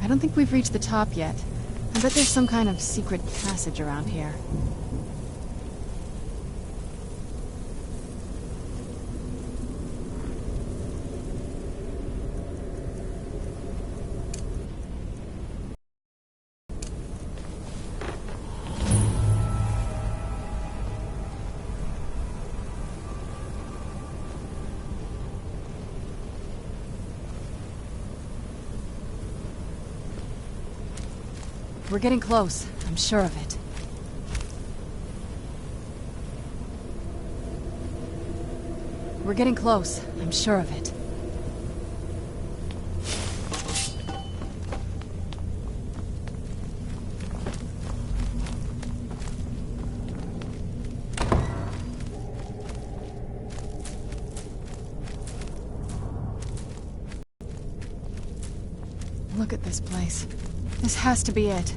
I don't think we've reached the top yet. I bet there's some kind of secret passage around here. We're getting close. I'm sure of it. We're getting close. I'm sure of it. Look at this place. This has to be it.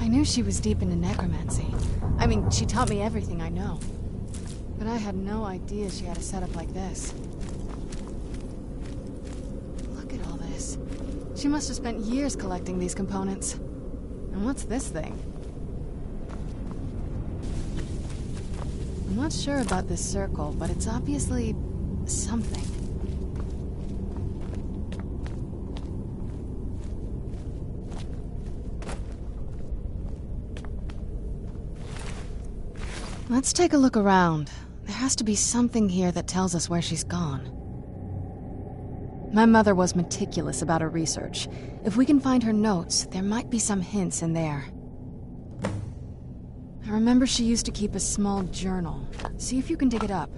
I knew she was deep into necromancy. I mean, she taught me everything I know. But I had no idea she had a setup like this. Look at all this. She must have spent years collecting these components. And what's this thing? I'm not sure about this circle, but it's obviously something. Let's take a look around. There has to be something here that tells us where she's gone. My mother was meticulous about her research. If we can find her notes, there might be some hints in there. I remember she used to keep a small journal. See if you can dig it up.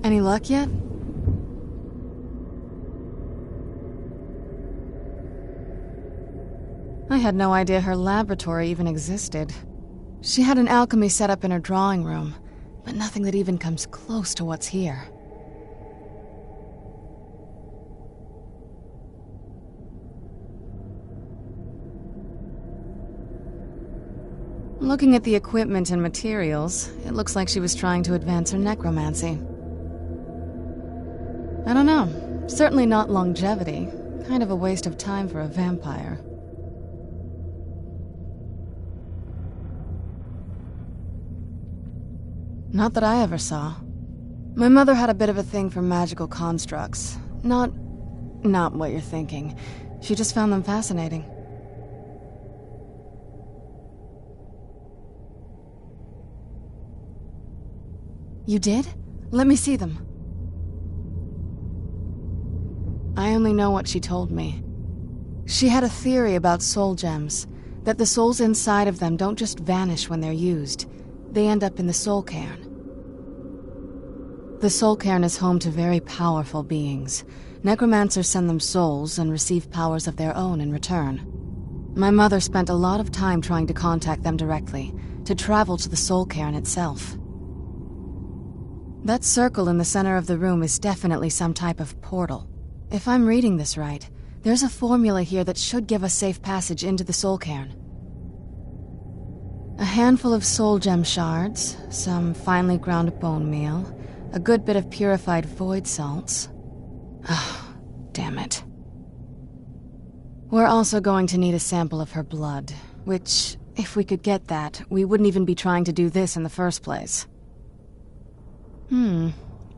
Any luck yet? I had no idea her laboratory even existed. She had an alchemy set up in her drawing room, but nothing that even comes close to what's here. Looking at the equipment and materials, it looks like she was trying to advance her necromancy. I don't know. Certainly not longevity. Kind of a waste of time for a vampire. Not that I ever saw. My mother had a bit of a thing for magical constructs. Not what you're thinking. She just found them fascinating. You did? Let me see them. I only know what she told me. She had a theory about soul gems, that the souls inside of them don't just vanish when they're used. They end up in the soul cairn. The soul cairn is home to very powerful beings. Necromancers send them souls and receive powers of their own in return. My mother spent a lot of time trying to contact them directly, to travel to the soul cairn itself. That circle in the center of the room is definitely some type of portal. If I'm reading this right, there's a formula here that should give us safe passage into the soul cairn. A handful of soul gem shards, some finely ground bone meal, a good bit of purified void salts. Ah, damn it. We're also going to need a sample of her blood, which, if we could get that, we wouldn't even be trying to do this in the first place.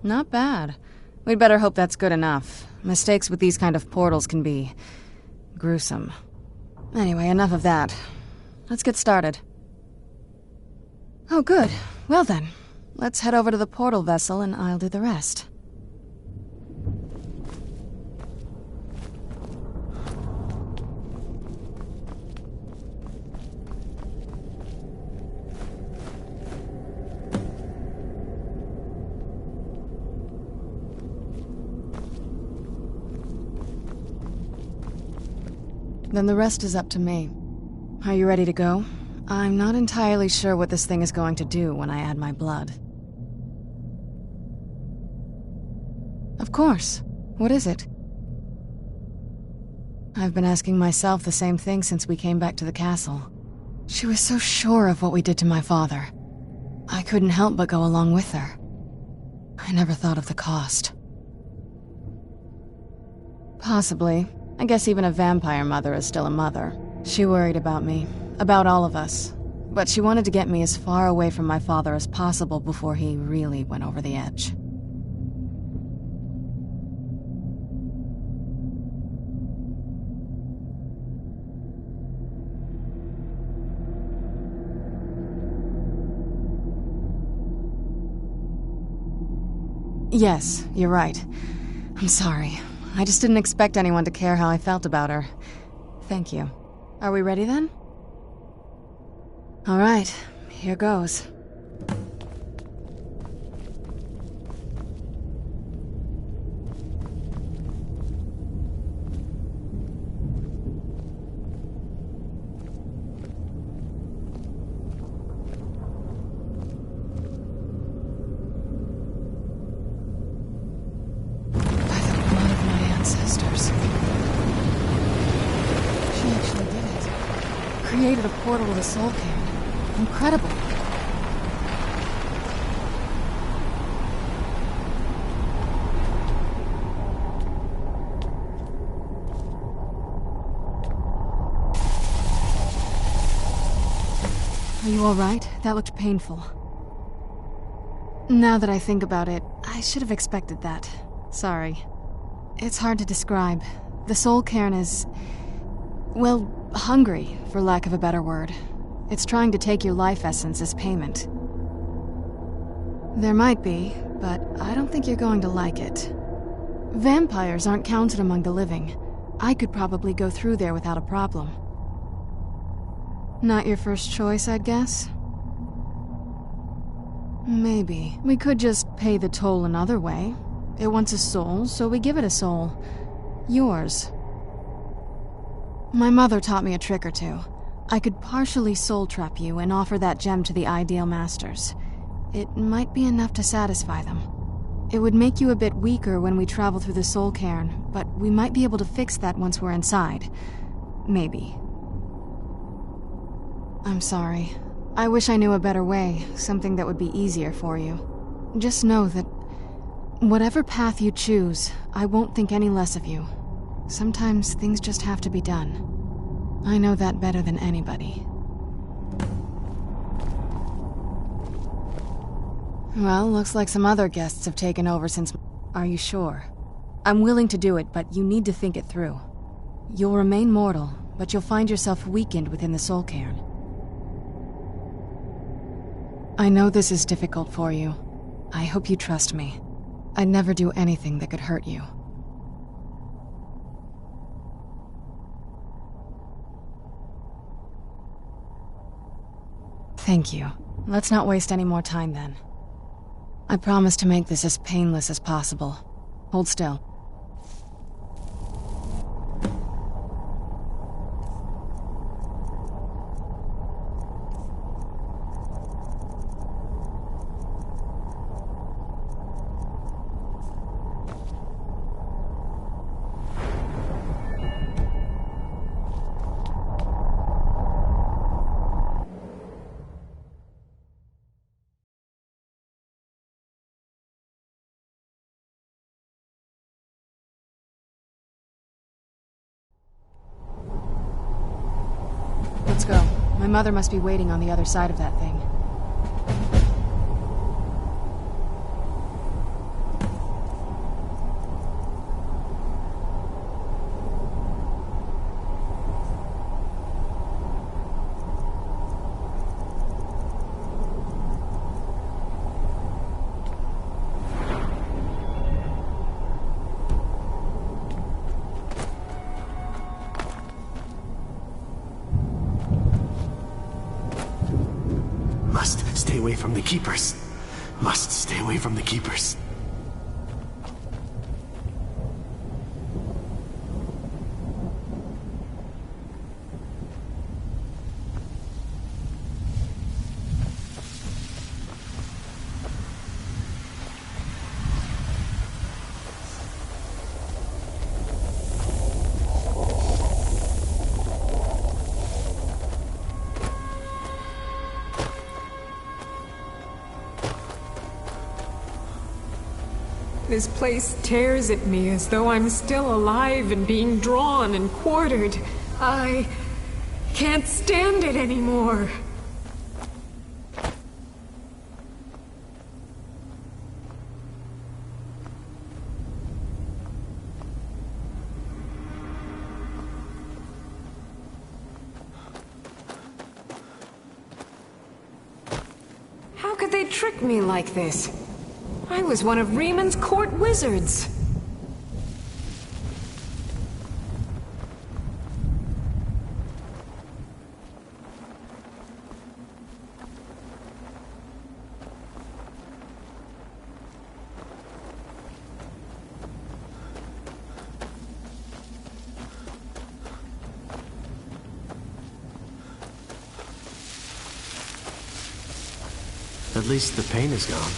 Not bad. We'd better hope that's good enough. Mistakes with these kind of portals can be gruesome. Anyway, enough of that. Let's get started. Oh, good. Well then, let's head over to the portal vessel and I'll do the rest. Then the rest is up to me. Are you ready to go? I'm not entirely sure what this thing is going to do when I add my blood. Of course. What is it? I've been asking myself the same thing since we came back to the castle. She was so sure of what we did to my father. I couldn't help but go along with her. I never thought of the cost. Possibly. I guess even a vampire mother is still a mother. She worried about me, about all of us. But she wanted to get me as far away from my father as possible before he really went over the edge. Yes, you're right. I'm sorry. I just didn't expect anyone to care how I felt about her. Thank you. Are we ready then? All right, here goes. Created a portal to the soul cairn. Incredible. Are you all right? That looked painful. Now that I think about it, I should have expected that. Sorry. It's hard to describe. The soul cairn is, well, hungry, for lack of a better word. It's trying to take your life essence as payment. There might be, but I don't think you're going to like it. Vampires aren't counted among the living. I could probably go through there without a problem. Not your first choice, I'd guess? Maybe. We could just pay the toll another way. It wants a soul, so we give it a soul. Yours. My mother taught me a trick or two. I could partially soul trap you and offer that gem to the ideal masters. It might be enough to satisfy them. It would make you a bit weaker when we travel through the soul cairn, but we might be able to fix that once we're inside. Maybe. I'm sorry. I wish I knew a better way, something that would be easier for you. Just know that whatever path you choose, I won't think any less of you. Sometimes things just have to be done. I know that better than anybody. Well, looks like some other guests have taken over since... Are you sure? I'm willing to do it, but you need to think it through. You'll remain mortal, but you'll find yourself weakened within the soul cairn. I know this is difficult for you. I hope you trust me. I'd never do anything that could hurt you. Thank you. Let's not waste any more time then. I promise to make this as painless as possible. Hold still. Let's go. My mother must be waiting on the other side of that thing. Stay away from the keepers. Must stay away from the keepers. This place tears at me as though I'm still alive and being drawn and quartered. I can't stand it anymore. How could they trick me like this? I was one of Riemann's court wizards. At least the pain is gone.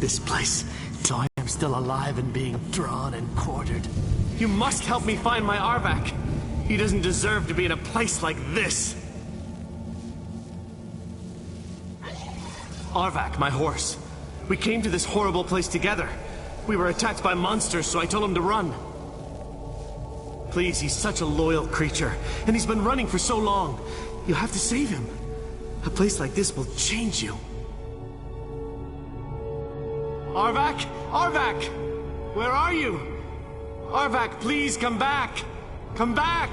This place, so I am still alive and being drawn and quartered. You must help me find my Arvak. He doesn't deserve to be in a place like this. Arvak, my horse. We came to this horrible place together. We were attacked by monsters, so I told him to run. Please, he's such a loyal creature, and he's been running for so long. You have to save him. A place like this will change you. Arvak? Arvak! Where are you? Arvak, please come back! Come back!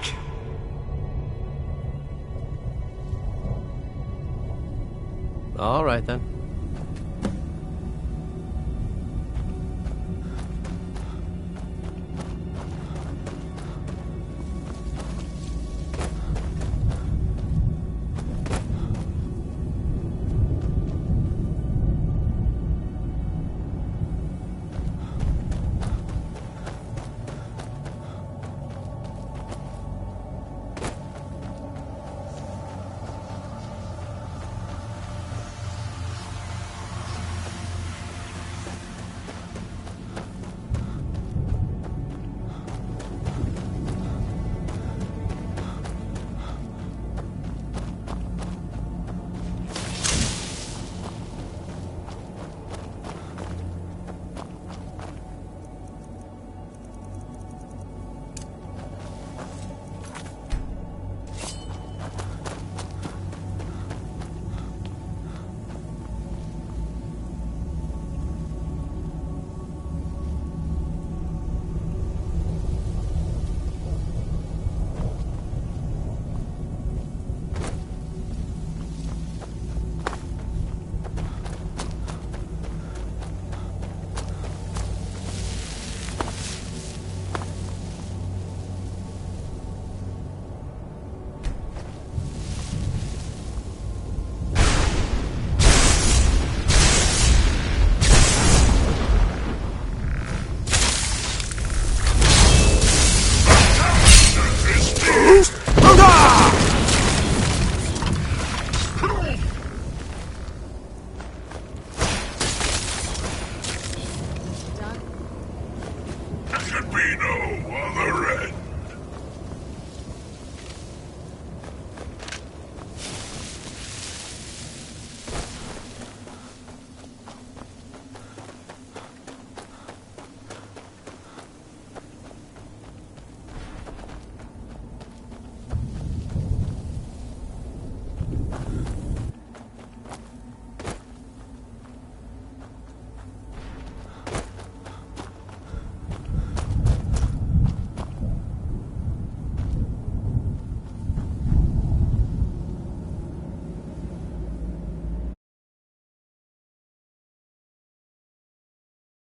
All right then.